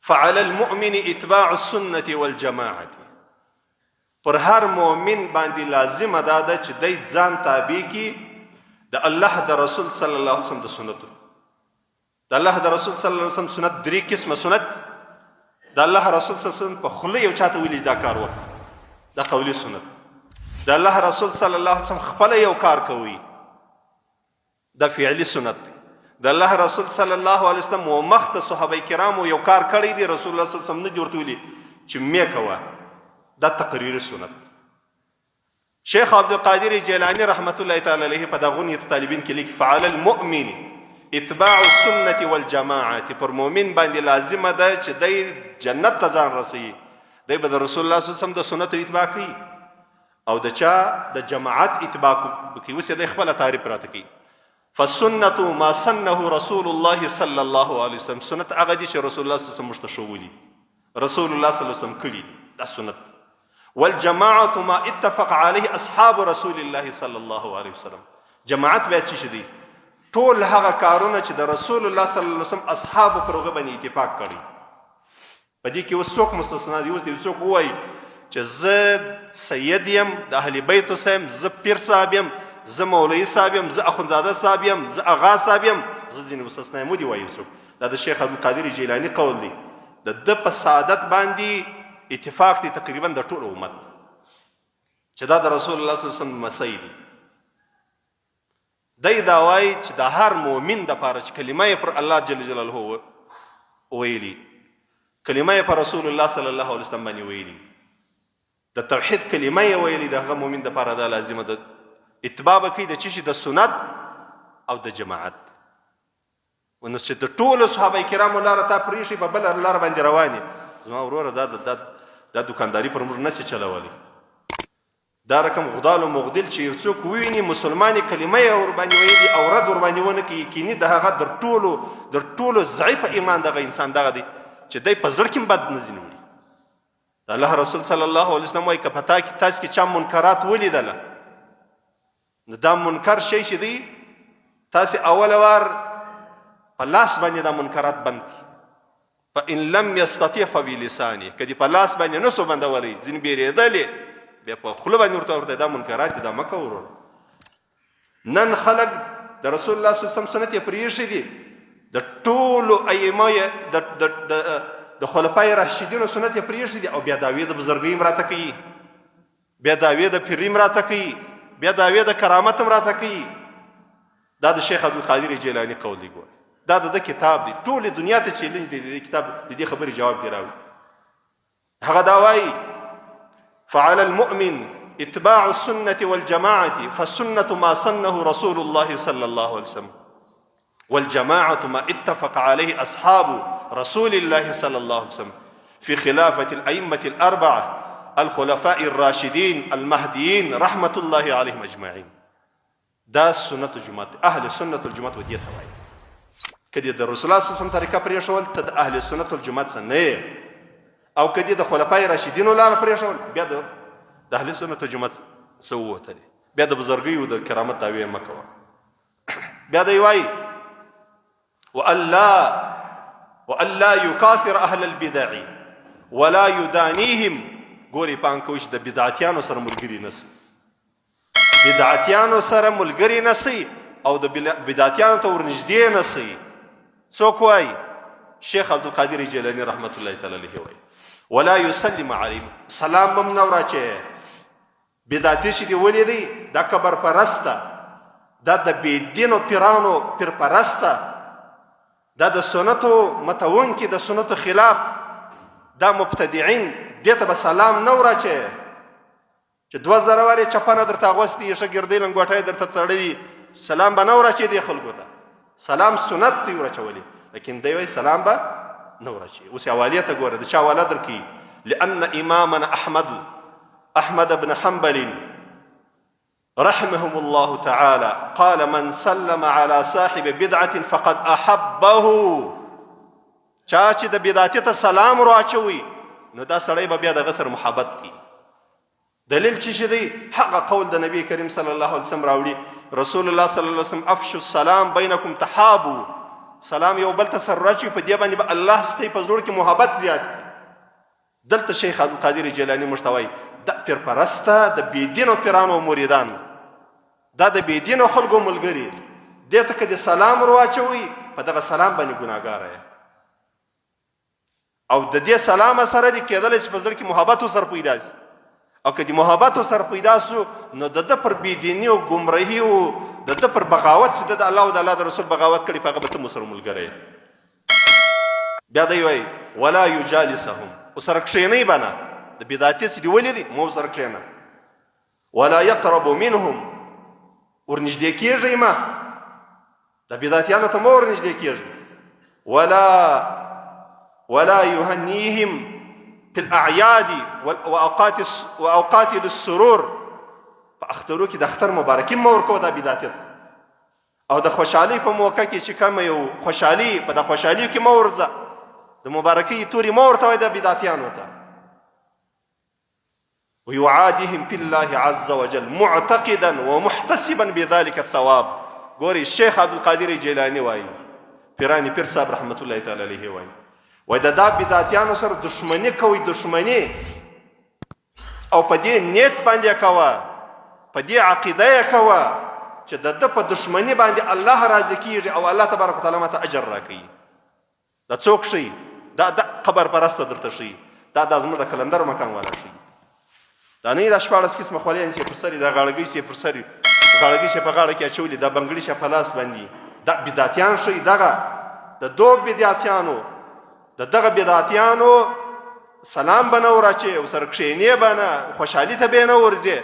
فعلى المؤمن اتباع السنة والجماعة پر هر مؤمن باندې لازمه دا ده چې دی ځان تابع کړي د الله د رسول صلی الله علیه وسلم د سنتو. د الله د رسول صلی الله علیه وسلم سنت درې قسمه سنت. د الله رسول صلی الله علیه وسلم په خوله یو چاته ویلي دا کار وکړه، دا قولي سنت. د الله رسول صلی الله علیه وسلم خپله یو کار کوي، دا فعلي سنت دی. د الله رسول صلی الله علیه وسلم و مخته صحابه کرامو یو کار کړی دی، رسول الله صلی الله علیه وسلم نه دي ورته ویلي چې مې کوه، دا تقریري سنت. شیخ عبدالقادر جیلانی رحمت الله تعالی علیه په دغه غنیة طالبین کې لیکي فعلى المؤمن اتباع السنة والجماعة، پر مؤمن باندې لازمه ده چې دی جنت ته ځان رسوي، دی به د رسول الله صلی الله علیه وسلم د سنتو اتباع کوي او د چا د جماعت اتباع کوي. اوس یې دی خپله تعریف راته کوي. فالسنة ما سنه رسول الله صلی الله علیه وسلم، سنت هغه دي چې رسول الله صلی الله علیه وسلم موږ ته ښوولي، رسول الله صلی الله علیه وسلم کړي، دا سنت. والجماعة ما اتفق عليه اصحاب رسول الله صلی الله علیه وسلم، جماعت بیا څه شي دي؟ ټول هغه کارونه چې د رسول الله صلی الله علیه وسلم اصحابو پر هغه باندې اتفاق کړي. په دې کې اوس څوک مستثنا دي؟ اوس دې څوک ووایي چې زه سید یم د اهل بیتو صاحب، زه پیر صاحب یم، زه مولوي صاحب یم، زه اخندزاده صاحب یم، زه اغا صاحب یم، زه ځینې مستثنا یم ودې وایي څوک. دا د شیخ عبدالقادر جیلاني قول دی. د ده په سعادت باندې اتفاق دی تقریبا د ټول امت چې دا د رسول الله صلی الله علیه وسلم مسیح دی. دی دا وایي چې د هر مؤمن دپاره چې کلمه یې پر الله جل جلاله ویلي، کلمه یې پر رسول الله صلی الله علیه وسلم باندې ویلي، د توحید کلمه یې ویلي، د هغه مؤمن دپاره دا لازمه ده اتباع به کوي د څه شي؟ د سنت او د جماعت. نو چې د ټولو صحابه کرامو لاره تا پرېښي په بله لاره باندې روانې، زما وروره دا دکانداري پر موږ نسي چلولی. دا رقم غدال و مغدل چې یو څوک وویني مسلمانې کلمه یې ورباندې ویلي او رد ورباندې ونه کړي، یقیني د هغه در ټولو ضعیفه ایمان دغه انسان دغه دی چې دی په زړه کې هم بد نه ځینې وړي. د الله رسول صلی الله علیه وسلم وایي که په تاسو کې چا منکرات ولیدله، نو دا منکر شی چې دی تاسې اوله وار په لاس باندې دا منکرات بند کړي. فإن لم يستطيع فبلسانه، که دې په لاس باندې نه سو بندولی، ځینې بیرېدلې بیا په خوله باندې ورته دا منکرات دي دا مه کوه وروره. نن خلک د رسول الله صلی الله علیه وسلم سنت یې پرېښي دي، د ټولو ائمه د خلفای راشدینو سنت یې پرېښي دي، او بیا دعوې د بزرګۍ هم راته کوي، بیا دعوې د پیرۍ هم راته کوي، بیا دعوې د کرامت هم راته کوي. دا د شیخ عبدالقادر جیلاني قول دی. ګوره دا د ده کتاب دی، ټولې دنیا ته چیلنج دی، د دې کتاب د دې خبرې جواب دی راوړي. هغه دا وایي فعلى المؤمن اتباع السنة والجماعة، فالسنة ما سنه رسول الله صلى الله عليه وسلم، والجماعة ما اتفق عليه أصحاب رسول الله صلى الله عليه وسلم في خلافة الأئمة الأربعة الخلفاء الراشدين المهديين رحمة الله عليهم أجمعين. دا سنة الجماعة، أهل سنة الجماعة ودي توایي. کدی د رسول الله صلی الله علیه وسلم طریقه پرېښول ته د اهل سنت الجماعت څخه نه یې، او کدی د خلفای راشدینو لاره پرېښول بیا د اهل سنت الجماعت څه ووتلې، بیا د بزرګیو د کرامت دعوې مه کوه. بیا دی وایي وألا يكافر أهل البدع ولا يدانيهم. ګورې پام کوئ چې د بدعتیانو سره ملګري نسي، بدعتیانو سره ملګري نسي او د بدعتیانو ته ورنږدې نسي. څوک وایي؟ شیخ عبدالقادر جیلاني رحمت الله تعالی علیه وایي ولا يسلم علیهم، سلام هم نه وراچوي. بدعتي چې دي ولې دی؟ دا کبر پرسته، دا د بېدینو پیرانو پیر پرسته، دا د سنتو متونکي، د سنتو خلاف، دا مبتدعين، دې ته به سلام نه وراچوي. چې 2000 وارې چپنه درته اغوستې، ښه ګردۍ لنګوټۍ درته تړلي، سلام به نه وراچوي دې خلکو ته. سلام سنت دی وراچولی، لیکن دی وایي سلام به نه وراچوي. اوس حوالې ته ګوره، د چا حواله درکوي؟ لأن إمامنا أحمد بن حنبل رحمهم الله تعالى قال من سلم على صاحب بدعة فقد أحبه. چا چې د بدعتي ته سلام ورواچوي نو دا سړی به بیا دغه سره محبت کوي. دلیل چې دی؟ هغه قول د نبی کریم صلی الله علیه وسلم راوړي، رسول الله صلی الله علیه وسلم افشوا السلام بینکم تحابوا، سلام یو بل ته سر راچوي په دې باندې به الله ستی په زړه کې محبت زیات کړي. دلته شیخ عبدالقادر جیلاني موږ ته وایي دا پیرپرسته د بېدینو پیرانو مریدان دا د بېدینو خلکو ملګري دې ته که د سلام ور واچوئ په دغه سلام باندې ګناهګاره یې او د دې سلام سره دې کېدلی چې په زړه کې محبت ورسره پیدا شي او که د محبت ورسره پیدا سو نو د ده پر بېدیني او ګمراهي او د ده پر بغاوت چې د الله او د الله د رسول بغاوت کړي په هغه به ته ورسره ملګری یې. بیا دی وایي ولا یجالسهم ورسره کښېنئ به نه د بدعتي چې دې ولیدي مه ورسره کښېنه. ولا یقرب منهم ورنږدې کېږئ مه د بدعتیانو ته مه ورنږدې کېږئ. ولا يهنيهم في الأعياد وأوقات للسرور په اخترو کې د اختر مبارکي مه ورکوه دا بدعتي ته او د خوشحالۍ په موقع کې چې کومه یو خوشحالي په د خوشحالیو کې مه ورځه د مبارکۍ تورې مه ورته وایه د بدعتیانو ته. ويعادهم في الله عز وجل معتقدا ومحتسبا بذلك الثواب. ګوري شیخ عبدالقادر جیلانی وایي پیرانی پیر صاحب رحمت الله تعالی علیه وایي وایي د دا بدعتیانو سره دشمني کوئ دشمني او په دې نیت باندې کوه په دې عقیده یې کوه چې د ده په دشمني باندې الله راضي کېږي او الله تبارک وتعالی ماته اجر راکوي. دا څوک ښیي دا قبر پرسته درته ښیي دا زموږ د کلندر مکان والا ښیي دا نه دا 14 قسمه خوليان چې پر سر دا غاړګۍ چې پر سر غاړګۍ چې په غاړه کې اچولي دا بنګړي چې په لاس باندې دا بدعتیان ښیي دغه د دوه بدعتیانو د دغه بدعتیانو سلام به نه ور اچوې ورسره کښېنې به نه خوشحالي ته به یې نه ورځې